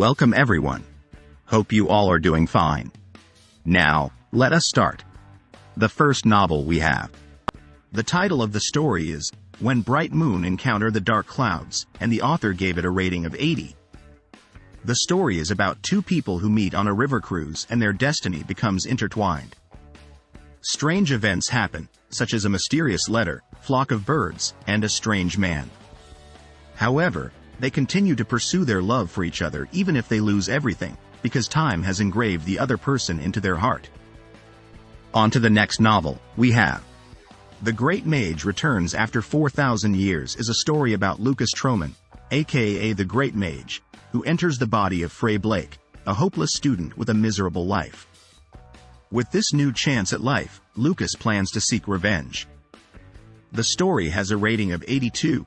Welcome everyone. Hope you all are doing fine. Now, let us start. The first novel we have. The title of the story is When Bright Moon Encounter the Dark Clouds, and the author gave it a rating of 80. The story is about two people who meet on a river cruise and their destiny becomes intertwined. Strange events happen, such as a mysterious letter, flock of birds, and a strange man. However, they continue to pursue their love for each other even if they lose everything, because time has engraved the other person into their heart. On to the next novel, we have. The Great Mage Returns After 4,000 Years is a story about Lucas Troman, aka the Great Mage, who enters the body of Frey Blake, a hopeless student with a miserable life. With this new chance at life, Lucas plans to seek revenge. The story has a rating of 82.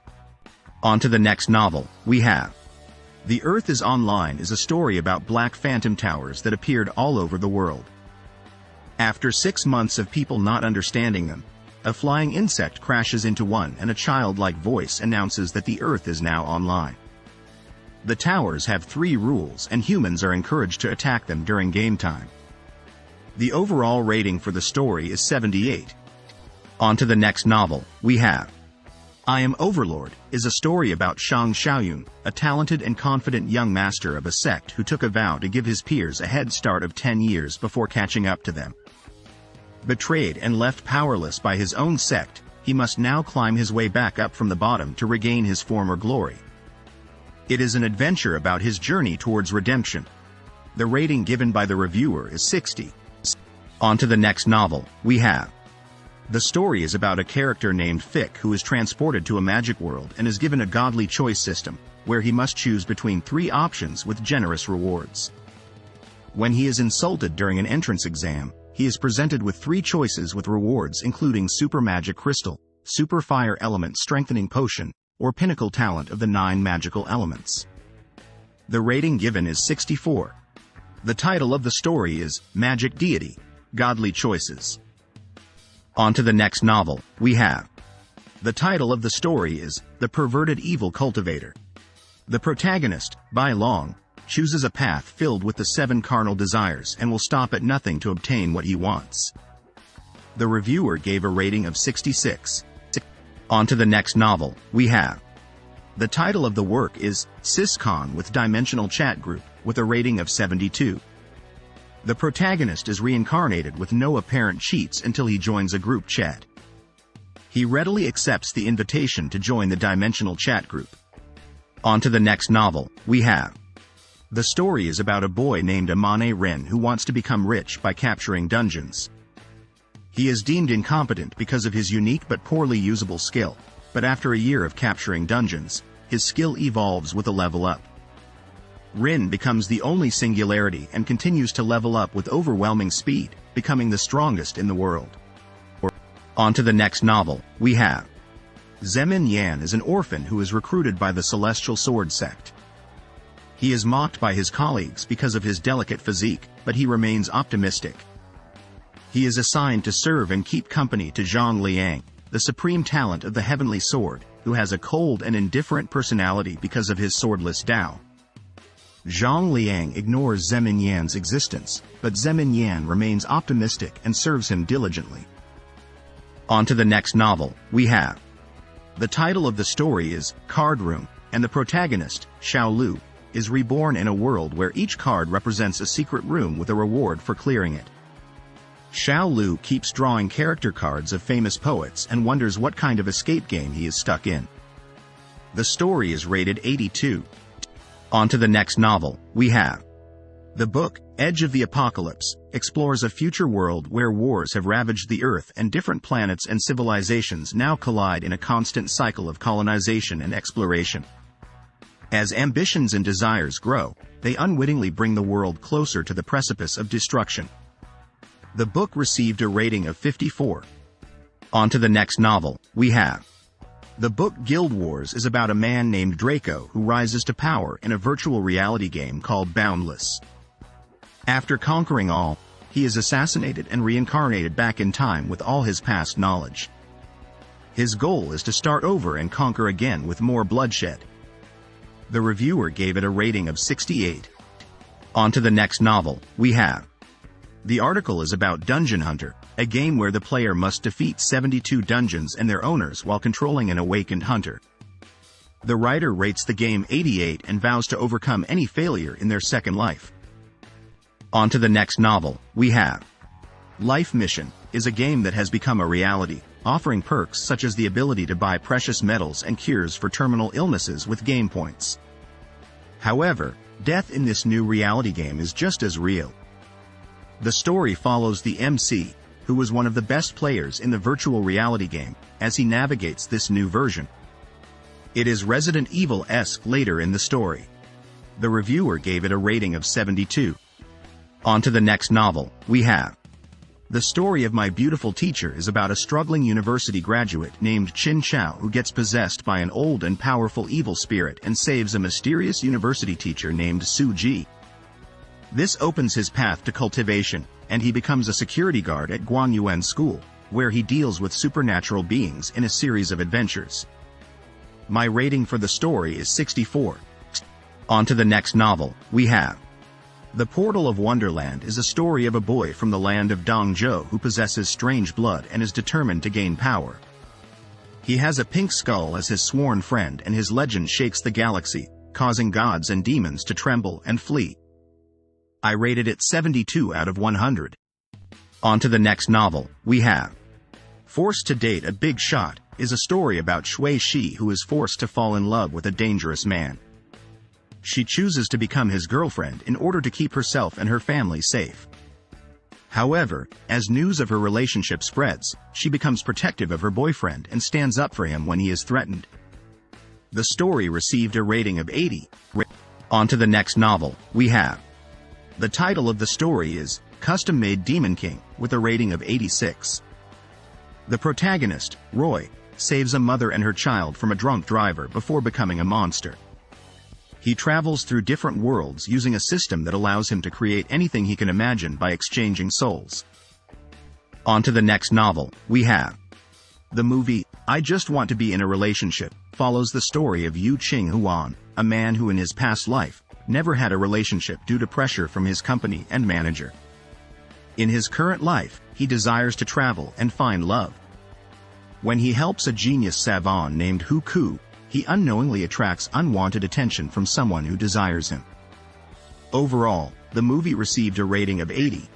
On to the next novel, we have. The Earth is Online is a story about black phantom towers that appeared all over the world. After 6 months of people not understanding them, a flying insect crashes into one and a childlike voice announces that the Earth is now online. The towers have 3 rules and humans are encouraged to attack them during game time. The overall rating for the story is 78. On to the next novel, we have. Am Overlord is a story about Zhanxian, a talented and confident young master of a sect who took a vow to give his peers a head start of 10 years before catching up to them. Betrayed and left powerless by his own sect, he must now climb his way back up from the bottom to regain his former glory. It is an adventure about his journey towards redemption. The rating given by the reviewer is 60. On to the next novel, we have. The story is about a character named Fick who is transported to a magic world and is given a godly choice system, where he must choose between 3 options with generous rewards. When he is insulted during an entrance exam, he is presented with 3 choices with rewards including Super Magic Crystal, Super Fire Element Strengthening Potion, or Pinnacle Talent of the 9 Magical Elements. The rating given is 64. The title of the story is Magic Deity, Godly Choices. On to the next novel, we have. The title of the story is The Perverted Evil Cultivator. The protagonist, Bai Long, chooses a path filled with the 7 carnal desires and will stop at nothing to obtain what he wants. The reviewer gave a rating of 66. On to the next novel, we have. The title of the work is Sis-Con with Dimensional Chat Group, with a rating of 72. The protagonist is reincarnated with no apparent cheats until he joins a group chat. He readily accepts the invitation to join the Dimensional Chat Group. On to the next novel, we have. The story is about a boy named Amane Ren who wants to become rich by capturing dungeons. He is deemed incompetent because of his unique but poorly usable skill, but after a year of capturing dungeons, his skill evolves with a level up. Rin becomes the only singularity and continues to level up with overwhelming speed, becoming the strongest in the world. On to the next novel, we have. Zemin Yan is an orphan who is recruited by the Celestial Sword sect. He is mocked by his colleagues because of his delicate physique, but he remains optimistic. He is assigned to serve and keep company to Zhang Liang, the supreme talent of the Heavenly Sword, who has a cold and indifferent personality because of his swordless Dao. Zhang Liang ignores Zemin Yan's existence, but Zemin Yan remains optimistic and serves him diligently. On to the next novel, we have. The title of the story is Card Room, and the protagonist, Xiao Lu, is reborn in a world where each card represents a secret room with a reward for clearing it. Xiao Lu keeps drawing character cards of famous poets and wonders what kind of escape game he is stuck in. The story is rated 82. On to the next novel, we have. The book, Edge of the Apocalypse, explores a future world where wars have ravaged the Earth and different planets and civilizations now collide in a constant cycle of colonization and exploration. As ambitions and desires grow, they unwittingly bring the world closer to the precipice of destruction. The book received a rating of 54. On to the next novel, we have. The book Guild Wars is about a man named Draco who rises to power in a virtual reality game called Boundless. After conquering all, he is assassinated and reincarnated back in time with all his past knowledge. His goal is to start over and conquer again with more bloodshed. The reviewer gave it a rating of 68. On to the next novel, we have. The article is about Dungeon Hunter, a game where the player must defeat 72 dungeons and their owners while controlling an awakened hunter. The writer rates the game 88 and vows to overcome any failure in their second life. On to the next novel, we have. Life Mission is a game that has become a reality, offering perks such as the ability to buy precious metals and cures for terminal illnesses with game points. However, death in this new reality game is just as real. The story follows the MC, who was one of the best players in the virtual reality game, as he navigates this new version. It is Resident Evil-esque later in the story. The reviewer gave it a rating of 72. On to the next novel, we have. The Story of My Beautiful Teacher is about a struggling university graduate named Chin Chao who gets possessed by an old and powerful evil spirit and saves a mysterious university teacher named Su Ji. This opens his path to cultivation, and he becomes a security guard at Guangyuan School, where he deals with supernatural beings in a series of adventures. My rating for the story is 64. On to the next novel, we have. The Portal of Wonderland is a story of a boy from the land of Dongzhou who possesses strange blood and is determined to gain power. He has a pink skull as his sworn friend, and his legend shakes the galaxy, causing gods and demons to tremble and flee. I rated it 72 out of 100. On to the next novel, we have. Forced to Date a Big Shot is a story about Shui Shi who is forced to fall in love with a dangerous man. She chooses to become his girlfriend in order to keep herself and her family safe. However, as news of her relationship spreads, she becomes protective of her boyfriend and stands up for him when he is threatened. The story received a rating of 80. On to the next novel, we have. The title of the story is Custom-Made Demon King, with a rating of 86. The protagonist, Roy, saves a mother and her child from a drunk driver before becoming a monster. He travels through different worlds using a system that allows him to create anything he can imagine by exchanging souls. On to the next novel, we have. The movie, I Just Want to Be in a Relationship, follows the story of Yu Ching Huan, a man who in his past life, never had a relationship due to pressure from his company and manager. In his current life, he desires to travel and find love. When he helps a genius savant named Hu Ku, he unknowingly attracts unwanted attention from someone who desires him. Overall, the movie received a rating of 80.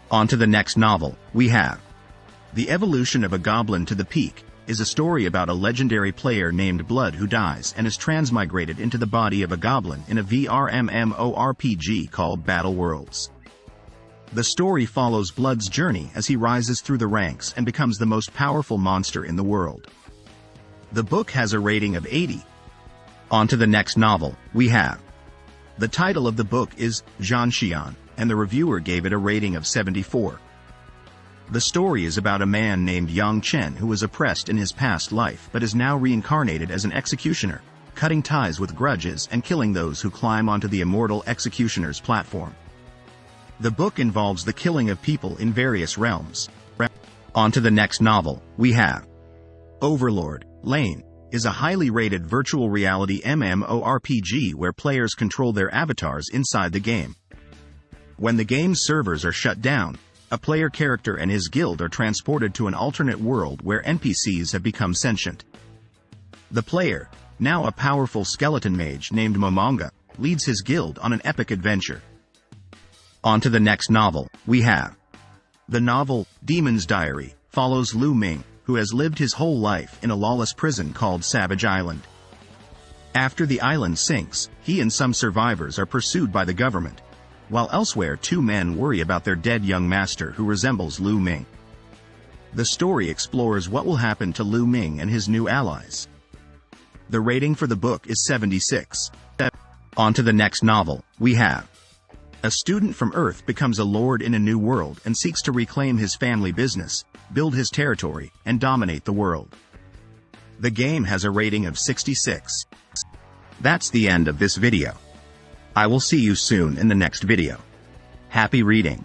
On to the next novel, we have. The Evolution of a Goblin to the Peak is a story about a legendary player named Blood who dies and is transmigrated into the body of a goblin in a VR MMORPG called Battle Worlds. The story follows Blood's journey as he rises through the ranks and becomes the most powerful monster in the world. The book has a rating of 80. On to the next novel, we have. The title of the book is Zhanxian, and the reviewer gave it a rating of 74. The story is about a man named Yang Chen who was oppressed in his past life but is now reincarnated as an executioner, cutting ties with grudges and killing those who climb onto the immortal executioner's platform. The book involves the killing of people in various realms. On to the next novel, we have. Overlord, Lane, is a highly rated virtual reality MMORPG where players control their avatars inside the game. When the game's servers are shut down, a player character and his guild are transported to an alternate world where NPCs have become sentient. The player, now a powerful skeleton mage named Momonga, leads his guild on an epic adventure. On to the next novel, we have. The novel, Demon's Diary, follows Lu Ming, who has lived his whole life in a lawless prison called Savage Island. After the island sinks, he and some survivors are pursued by the government, while elsewhere two men worry about their dead young master who resembles Lu Ming. The story explores what will happen to Lu Ming and his new allies. The rating for the book is 76. On to the next novel, we have. A student from Earth becomes a lord in a new world and seeks to reclaim his family business, build his territory, and dominate the world. The game has a rating of 66. That's the end of this video. I will see you soon in the next video. Happy reading.